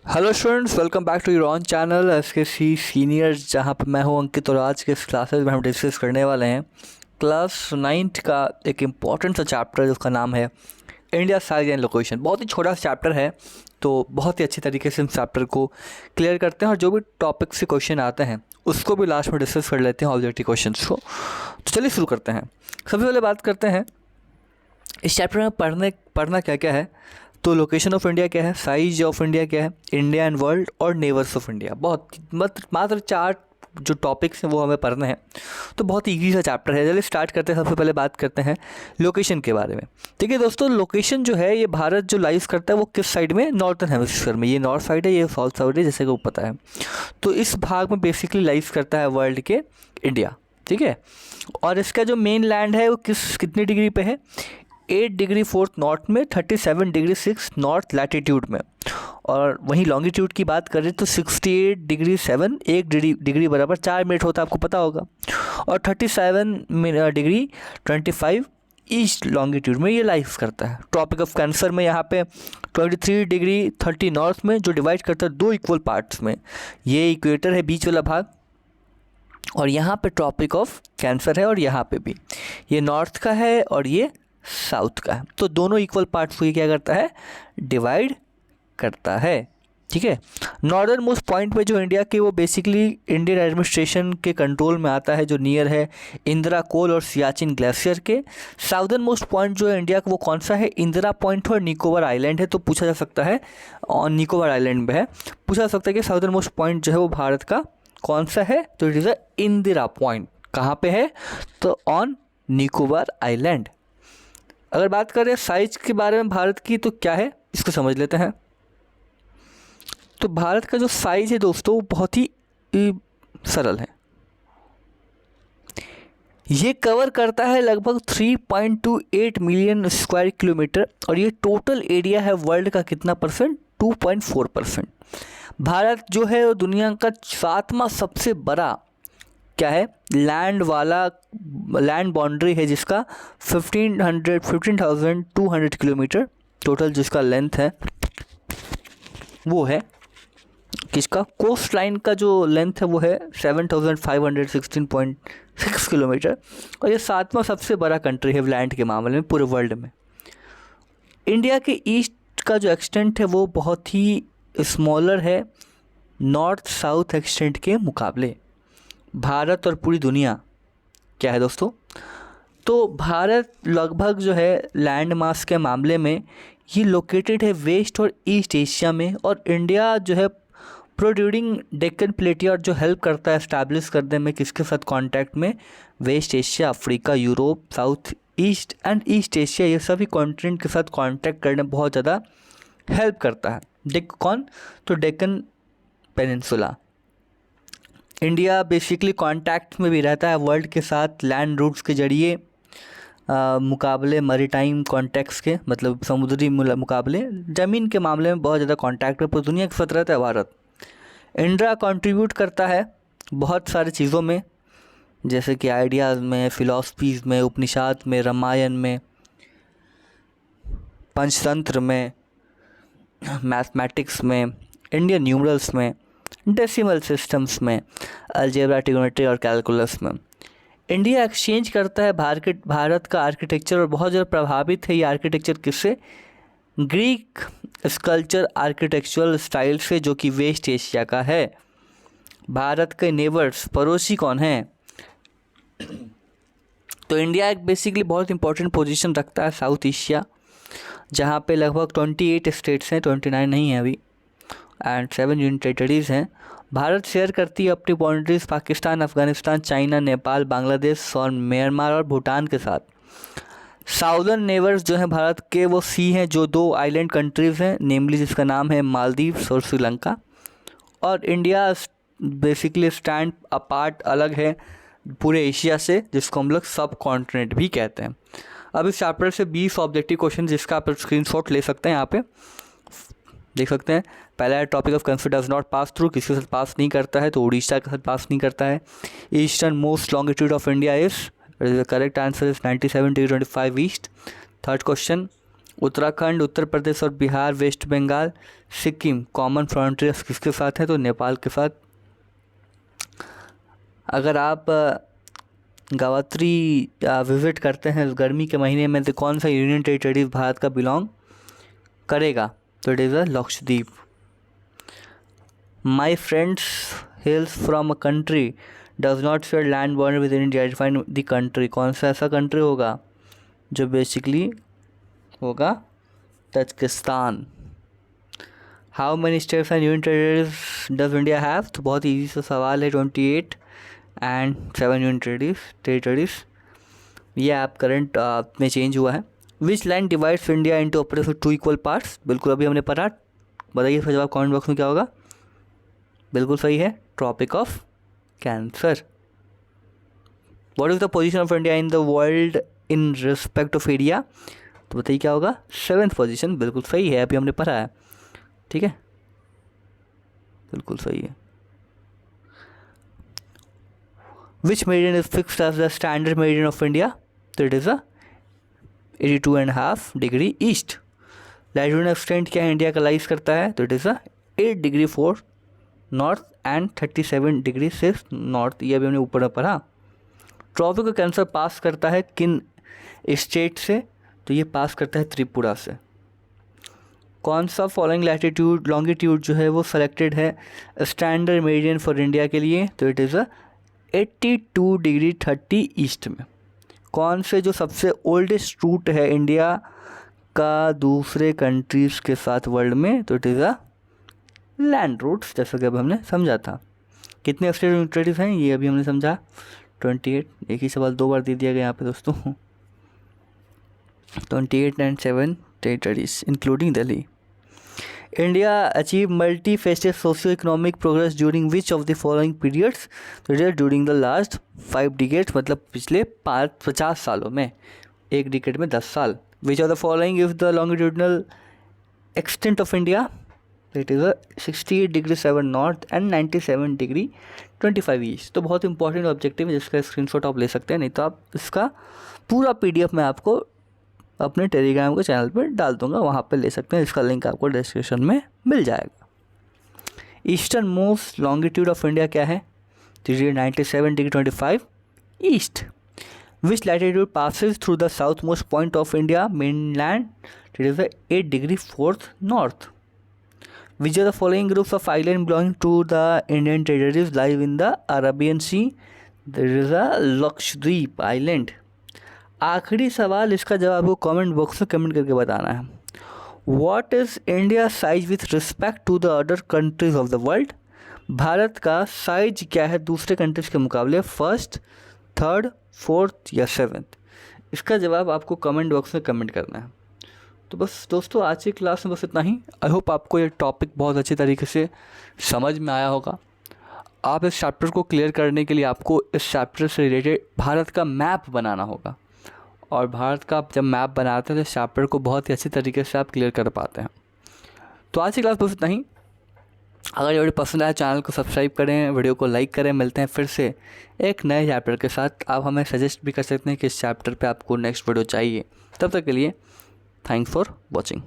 Hello students, welcome back to your on channel SKC seniors, जहाँ पर मैं हूँ अंकित। और आज के इस क्लासेस में हम डिस्कस करने वाले हैं क्लास 9th का एक इम्पॉर्टेंट सा चैप्टर जिसका नाम है इंडिया साइज एंड लोकेशन। बहुत ही छोटा सा चैप्टर है, तो बहुत ही अच्छी तरीके से हम चैप्टर को क्लियर करते हैं और जो भी टॉपिक से क्वेश्चन आते हैं उसको भी लास्ट में डिस्कस कर लेते हैं, ऑब्जेक्टिव क्वेश्चन को। तो चलिए शुरू करते हैं। सबसे पहले बात करते हैं इस चैप्टर में पढ़ना क्या क्या है। तो लोकेशन ऑफ इंडिया क्या है, साइज ऑफ इंडिया क्या है, इंडिया एंड वर्ल्ड और नेबर्स ऑफ इंडिया। बहुत मात्र 4 जो टॉपिक्स हैं वो हमें पढ़ने हैं, तो बहुत ईजी सा चैप्टर है। चलिए स्टार्ट करते हैं। सबसे पहले बात करते हैं लोकेशन के बारे में। ठीक है दोस्तों, लोकेशन जो है ये भारत जो लाइज करता है वो किस साइड में, नॉर्थन हेमिस्फीयर में। ये नॉर्थ साइड है, ये साउथ साइड है, जैसे को पता है। तो इस भाग में बेसिकली लाइज करता है वर्ल्ड के इंडिया। ठीक है, और इसका जो मेन लैंड है वो कितनी डिग्री पे है, 8 डिग्री 4 नॉर्थ में, 37 डिग्री 6 नॉर्थ लैटिट्यूड में। और वहीं लॉन्गिट्यूड की बात करें तो 68 डिग्री 7 1 डिग्री बराबर 4 मिनट होता है, आपको पता होगा। और 37 डिग्री 25 ईस्ट लॉन्गिट्यूड में ये लाइज करता है। ट्रॉपिक ऑफ कैंसर में यहाँ पे 23 डिग्री 30 नॉर्थ में, जो डिवाइड करता है 2 इक्वल पार्ट्स में। ये इक्वेटर है बीच वाला भाग, और यहाँ पे ट्रॉपिक ऑफ कैंसर है, और यहाँ पे भी ये नॉर्थ का है और ये साउथ का है। तो दोनों इक्वल पार्ट्स को ये क्या करता है, डिवाइड करता है। ठीक है, नॉर्दर्न मोस्ट पॉइंट में जो इंडिया के, वो बेसिकली इंडियन एडमिनिस्ट्रेशन के कंट्रोल में आता है, जो नियर है इंदिरा कोल और सियाचिन ग्लेशियर के। साउदर्न मोस्ट पॉइंट जो है इंडिया का वो कौन सा है, इंदिरा पॉइंट और निकोबार आइलैंड है। तो पूछा जा सकता है, और निकोबार आइलैंड में है, पूछा जा सकता है कि साउदर्न मोस्ट पॉइंट जो है वो भारत का कौन सा है। तो it is a Indira point. कहाँ पे है, तो ऑन निकोबार आइलैंड। अगर बात करें साइज के बारे में भारत की, तो क्या है इसको समझ लेते हैं। तो भारत का जो साइज है दोस्तों, बहुत ही सरल है। ये कवर करता है लगभग 3.28 मिलियन स्क्वायर किलोमीटर, और ये टोटल एरिया है वर्ल्ड का कितना परसेंट, 2.4%। भारत जो है वो दुनिया का 7वां सबसे बड़ा क्या है, लैंड बाउंड्री है, जिसका 15,200 किलोमीटर टोटल जिसका लेंथ है वो है। किसका, कोस्ट लाइन का जो लेंथ है वो है 7,516.6 किलोमीटर, और ये 7वां सबसे बड़ा कंट्री है लैंड के मामले में पूरे वर्ल्ड में। इंडिया के ईस्ट का जो एक्सटेंट है वो बहुत ही स्मॉलर है नॉर्थ साउथ एक्सटेंट के मुकाबले। भारत और पूरी दुनिया क्या है दोस्तों, तो भारत लगभग जो है लैंड मास के मामले में ये लोकेटेड है वेस्ट और ईस्ट एशिया में। और इंडिया जो है प्रोड्यूडिंग डेक्कन प्लेटियर जो हेल्प करता है एस्टैब्लिश करने में किसके साथ कांटेक्ट में, West Asia, Africa, Europe, South East and East Asia, ये सभी कॉन्टिनेंट के साथ कांटेक्ट करने में बहुत ज़्यादा हेल्प करता है। तो Deccan peninsula. India basically contact में भी रहता है वर्ल्ड के साथ लैंड रूट्स के जरिए, मुकाबले मैरीटाइम कॉन्टैक्ट्स के, मतलब समुद्री मुकाबले ज़मीन के मामले में बहुत ज़्यादा कांटेक्ट में पूरी दुनिया के साथ रहता है भारत। इंडिया कंट्रीब्यूट करता है बहुत सारी चीज़ों में, जैसे कि आइडियाज़ में, फ़िलासफ़ीज़ में, उपनिषद में, रामायण में, पंचतंत्र में, मैथमेटिक्स में, इंडियन न्यूमरल्स में, डेसिमल सिस्टम्स में, अलजेब्रा, ट्रिग्नोमेट्री और कैलकुलस में। इंडिया एक्सचेंज करता है भारत का आर्किटेक्चर, और बहुत ज़्यादा प्रभावित है ये आर्किटेक्चर किससे, ग्रीक स्कल्पचर आर्किटेक्चरल स्टाइल से, जो कि वेस्ट एशिया का है। भारत के नेबर्स, पड़ोसी कौन हैं, तो इंडिया एक बेसिकली बहुत इंपॉर्टेंट पोजीशन रखता है साउथ एशिया, जहाँ पे लगभग 28 स्टेट्स हैं, 29 नहीं है अभी, एंड 7 यूनियन टेरिटरीज़ हैं। भारत शेयर करती है अपनी बाउंड्रीज पाकिस्तान, अफगानिस्तान, चाइना, नेपाल, बांग्लादेश और म्यांमार और भूटान के साथ। साउदर्न नेबर्स जो हैं भारत के वो सी हैं, जो 2 आइलैंड कंट्रीज़ हैं, नेमली जिसका नाम है मालदीव्स और श्रीलंका। और इंडिया बेसिकली स्टैंड अपार्ट, अलग है पूरे एशिया से, जिसको हम लोग सब कॉन्टिनेंट भी कहते हैं। अब इस चैप्टर से 20 ऑब्जेक्टिव क्वेश्चन जिसका आप स्क्रीनशॉट ले सकते हैं, यहाँ पे देख सकते हैं। पहला है topic of cancer does not pass through, किसी के साथ पास नहीं करता है, तो उड़ीसा के साथ पास नहीं करता है। Eastern most longitude of India is, correct answer is 97 degree 25 east. Third question, Uttarakhand, Uttar Pradesh और Bihar, West Bengal, Sikkim common frontiers किसके साथ है? तो नेपाल के साथ। अगर आप गंगोत्री विज़िट करते हैं इस गर्मी के महीने में तो कौन सा यूनियन टेरिटरी भारत का बिलोंग करेगा? तो it is a Lakshadweep. My friends hails from a country does not share land border with India, define the country. कौन सा ऐसा कंट्री होगा जो बेसिकली होगा Tajikistan. How many states and union territories does India have? तो बहुत easy सा सवाल है, 28 एंड 7 यूनियन टेरिटरीज। ये ऐप करंट में चेंज हुआ है। Which land divides India into approximately 2 equal parts? बिल्कुल अभी हमने पढ़ा। बताइए इसका जवाब कमेंट बॉक्स में क्या होगा। बिल्कुल सही है, Tropic of Cancer. What is the position of India in the world in respect of area? तो बताइए क्या होगा, 7th पोजीशन। बिल्कुल सही है, अभी हमने पढ़ा है। ठीक है, बिल्कुल सही है। Which meridian is fixed as the standard meridian of India? तो it is 82.5 degree east. Latitude extent क्या इंडिया का लाइज करता है? तो it is 8 degree 4 north and 37 degree 6 north. ये अभी हमने ऊपर में पढ़ा। ट्रॉपिक ऑफ कैंसर पास करता है किन स्टेट से? तो ये पास करता है त्रिपुरा से। कौन सा फॉलोइंग लैटिट्यूड लॉन्गिट्यूड जो है वो सेलेक्टेड है स्टैंडर्ड मेरिडियन फॉर इंडिया के लिए? तो इट इज़ 82 डिग्री 30 ईस्ट में। कौन से जो सबसे ओल्डेस्ट रूट है इंडिया का दूसरे कंट्रीज़ के साथ वर्ल्ड में? तो इट इज़ लैंड रूट्स, जैसा कि अब हमने समझा था। कितने स्टेट टेरिटरीज हैं ये अभी हमने समझा, 28। एक ही सवाल 2 बार दे दिया गया यहाँ पे दोस्तों। 28 and 7 territories including Delhi. India achieve multi faceted socio economic progress during which of the following periods? तो it is during the last 5 decades, मतलब पिछले 50 सालों में। एक डिकेड में 10 साल। विच of the following is the longitudinal extent of India? It is 68 degree 7 north and 97 degree 25 east. तो बहुत इंपॉर्टेंट ऑब्जेक्टिव है जिसका स्क्रीनशॉट आप ले सकते हैं, नहीं तो आप इसका पूरा PDF मैं आपको अपने टेलीग्राम के चैनल पर डाल दूंगा, वहाँ पे ले सकते हैं। इसका लिंक आपको डिस्क्रिप्शन में मिल जाएगा। Eastern most longitude of India क्या है? 97 degree 25 east. Which latitude passes through the south most point of India mainland? It is 8 degree 4 north. Which of the following groups of islands belonging to the Indian territories lies in the Arabian Sea? There is a Lakshadweep Island. आखिरी सवाल, इसका जवाब आपको comment box में comment करके बताना है। What is India's size with respect to the other countries of the world? Bharat का साइज क्या है दूसरे कंट्रीज के मुकाबले? 1st, 3rd, 4th या 7th? इसका जवाब आपको कमेंट बॉक्स में कमेंट करना है। तो बस दोस्तों आज की क्लास में बस इतना ही। आई होप आपको ये टॉपिक बहुत अच्छी तरीके से समझ में आया होगा। आप इस चैप्टर को क्लियर करने के लिए आपको इस चैप्टर से रिलेटेड भारत का मैप बनाना होगा, और भारत का जब मैप बनाते हैं तो इस चैप्टर को बहुत ही अच्छी तरीके से आप क्लियर कर पाते हैं। तो आज की क्लास बस इतना ही। अगर ये वीडियो पसंद आया चैनल को सब्सक्राइब करें, वीडियो को लाइक करें। मिलते हैं फिर से एक नए चैप्टर के साथ। आप हमें सजेस्ट भी कर सकते हैं कि इस चैप्टर पे आपको नेक्स्ट वीडियो चाहिए। तब तक के लिए थैंक्स फॉर वॉचिंग।